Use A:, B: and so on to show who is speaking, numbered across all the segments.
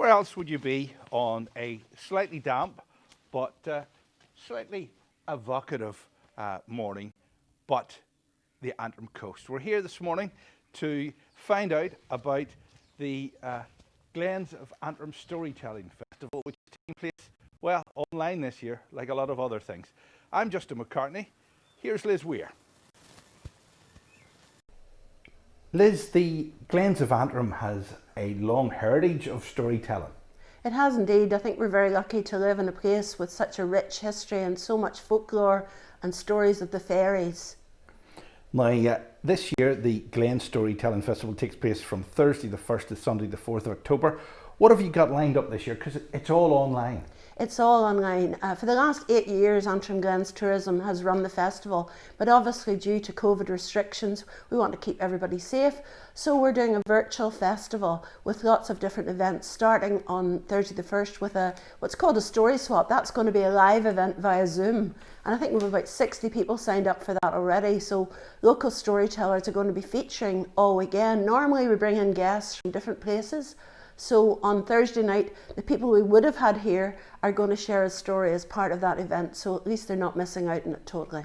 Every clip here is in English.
A: Where else would you be on a slightly damp but slightly evocative morning but the Antrim coast? We're here this morning to find out about the Glens of Antrim Storytelling Festival, which is taking place, well, online this year, like a lot of other things. I'm Justin McCartney. Here's Liz Weir. Liz, the Glens of Antrim has a long heritage of storytelling.
B: It has indeed. I think we're very lucky to live in a place with such a rich history and so much folklore and stories of the fairies.
A: Now, this year the Glen Storytelling Festival takes place from Thursday the 1st to Sunday the 4th of October. What have you got lined up this year? Because it's all online.
B: It's all online. For the last 8 years, Antrim Glens Tourism has run the festival, but obviously due to COVID restrictions, we want to keep everybody safe. So we're doing a virtual festival with lots of different events, starting on Thursday the 1st with what's called a story swap. That's going to be a live event via Zoom. And I think we've about 60 people signed up for that already. So local storytellers are going to be featuring all weekend. Normally we bring in guests from different places. So on Thursday night, the people we would have had here are going to share a story as part of that event. So at least they're not missing out on it totally.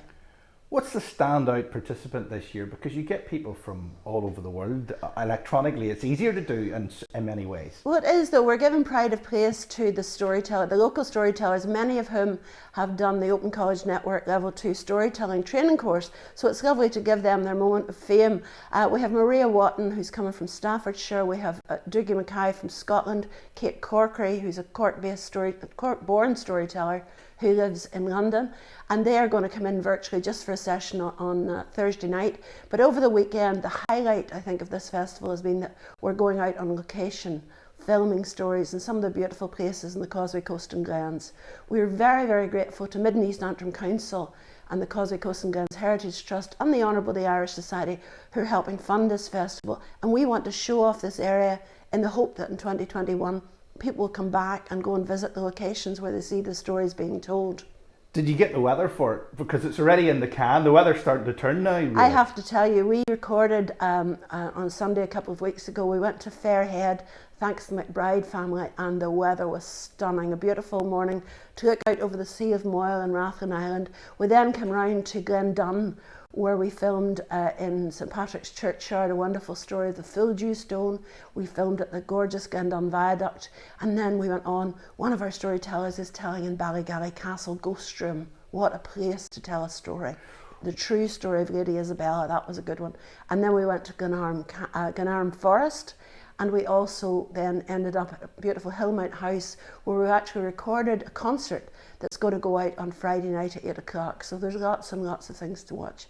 A: What's the standout participant this year? Because you get people from all over the world. Electronically, it's easier to do in many ways.
B: Well, it is though. We're giving pride of place to the storyteller, the local storytellers, many of whom have done the Open College Network Level 2 storytelling training course. So it's lovely to give them their moment of fame. We have Maria Watton, who's coming from Staffordshire. We have Dougie Mackay from Scotland, Kate Corkery, who's a Cork-born storyteller who lives in London, and they are going to come in virtually just for a session on Thursday night. But over the weekend, the highlight, I think, of this festival has been that we're going out on location, filming stories in some of the beautiful places in the Causeway Coast and Glens. We're very, very grateful to Mid and East Antrim Council and the Causeway Coast and Glens Heritage Trust and the Honourable the Irish Society who are helping fund this festival. And we want to show off this area in the hope that in 2021 people will come back and go and visit the locations where they see the stories being told.
A: Did you get the weather for it? Because it's already in the can. The weather's starting to turn now. Really.
B: I have to tell you, we recorded on Sunday a couple of weeks ago. We went to Fairhead, thanks to the McBride family, and the weather was stunning. A beautiful morning to look out over the Sea of Moyle and Rathlin Island. We then came round to Glendun, where we filmed in St Patrick's Churchyard a wonderful story of the Full Dew Stone. We filmed at the gorgeous Glendun Viaduct, and then we went on. One of our storytellers is telling in Ballygally Castle Ghost Room. What a place to tell a story. The true story of Lady Isabella, that was a good one. And then we went to Glenarm Forest, and we also then ended up at a beautiful Hillmount House where we actually recorded a concert that's going to go out on Friday night at 8 o'clock. So there's lots and lots of things to watch.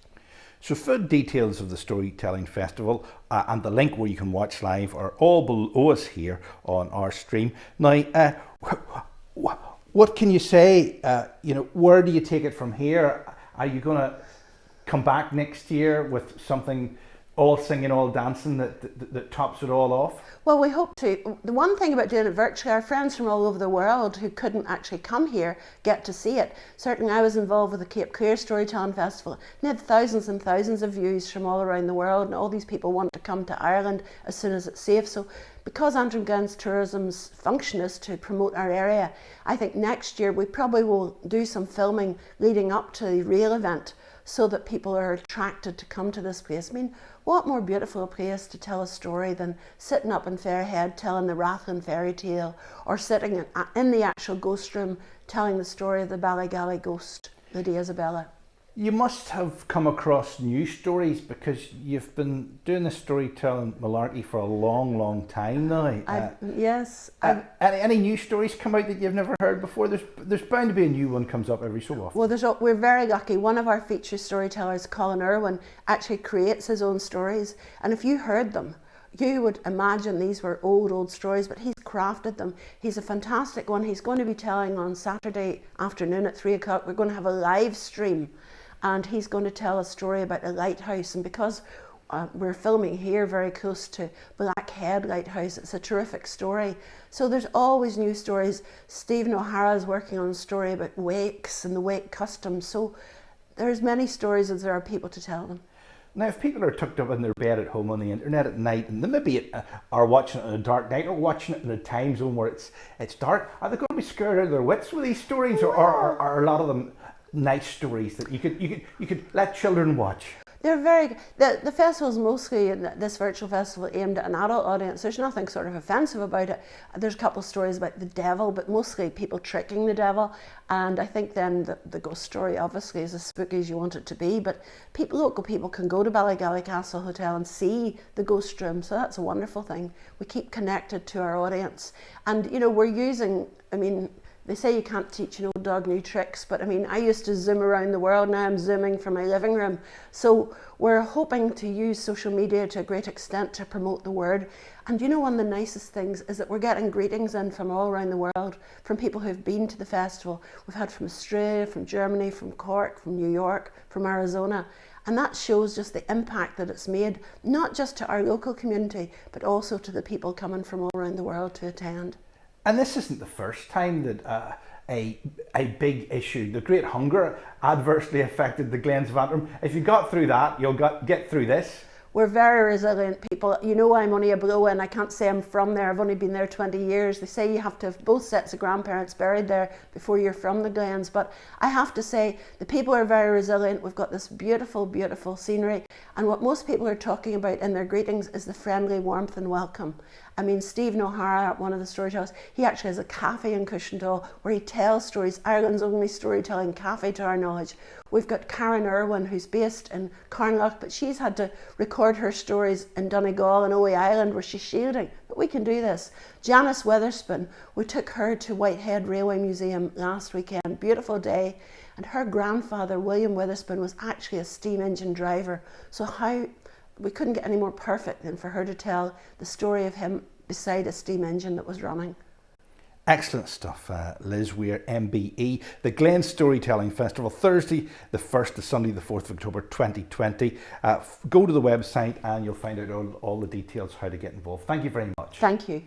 A: So full details of the Storytelling Festival and the link where you can watch live are all below us here on our stream. Now, what can you say? Where do you take it from here? Are you going to come back next year with something all singing, all dancing that tops it all off?
B: Well, we hope to. The one thing about doing it virtually, our friends from all over the world who couldn't actually come here get to see it. Certainly I was involved with the Cape Clear Storytelling Festival, and it had thousands and thousands of views from all around the world, and all these people want to come to Ireland as soon as it's safe. So because Antrim Glens Tourism's function is to promote our area, I think next year we probably will do some filming leading up to the real event so that people are attracted to come to this place. I mean, what more beautiful a place to tell a story than sitting up in Fairhead telling the Rathlin fairy tale, or sitting in the actual ghost room telling the story of the Ballygally ghost, Lady Isabella.
A: You must have come across new stories because you've been doing this storytelling malarkey for a long, long time now.
B: Yes.
A: Any new stories come out that you've never heard before? There's bound to be a new one comes up every so often.
B: Well, we're very lucky. One of our feature storytellers, Colin Irwin, actually creates his own stories. And if you heard them, you would imagine these were old stories, but he's crafted them. He's a fantastic one. He's going to be telling on Saturday afternoon at 3 o'clock. We're going to have a live stream. And he's going to tell a story about a lighthouse. And because we're filming here very close to Blackhead Lighthouse, it's a terrific story. So there's always new stories. Stephen O'Hara's working on a story about wakes and the wake custom. So there's many stories as there are people to tell them.
A: Now, if people are tucked up in their bed at home on the internet at night, and they maybe are watching it on a dark night or watching it in a time zone where it's dark, are they going to be scared out of their wits with these stories, or are a lot of them nice stories that you could let children watch?
B: They're very, the festival's mostly, this virtual festival, aimed at an adult audience. There's nothing sort of offensive about it. There's a couple of stories about the devil, but mostly people tricking the devil. And I think then the ghost story obviously is as spooky as you want it to be, but local people can go to Ballygally Castle Hotel and see the ghost room, so that's a wonderful thing. We keep connected to our audience. And you know, we're using, I mean, they say you can't teach an old dog new tricks, but I mean, I used to Zoom around the world, now I'm Zooming from my living room. So we're hoping to use social media to a great extent to promote the word. And you know, one of the nicest things is that we're getting greetings in from all around the world, from people who've been to the festival. We've had from Australia, from Germany, from Cork, from New York, from Arizona. And that shows just the impact that it's made, not just to our local community, but also to the people coming from all around the world to attend.
A: And this isn't the first time that a big issue, the Great Hunger, adversely affected the Glens of Antrim. If you got through that, you'll get through this.
B: We're very resilient people. You know, I'm only a blow in. I can't say I'm from there. I've only been there 20 years. They say you have to have both sets of grandparents buried there before you're from the Glens. But I have to say, the people are very resilient. We've got this beautiful, beautiful scenery. And what most people are talking about in their greetings is the friendly warmth and welcome. I mean, Stephen O'Hara, one of the storytellers, he actually has a cafe in Cushendall where he tells stories, Ireland's only storytelling cafe to our knowledge. We've got Karen Irwin, who's based in Carnlough, but she's had to record her stories in Donegal and Owe Island where she's shielding. But we can do this. Janice Witherspoon, we took her to Whitehead Railway Museum last weekend, beautiful day, and her grandfather, William Witherspoon, was actually a steam engine driver. So we couldn't get any more perfect than for her to tell the story of him beside a steam engine that was running.
A: Excellent stuff, Liz Weir, MBE. The Glen Storytelling Festival, Thursday the 1st to Sunday the 4th of October 2020. Go to the website and you'll find out all the details how to get involved. Thank you very much.
B: Thank you.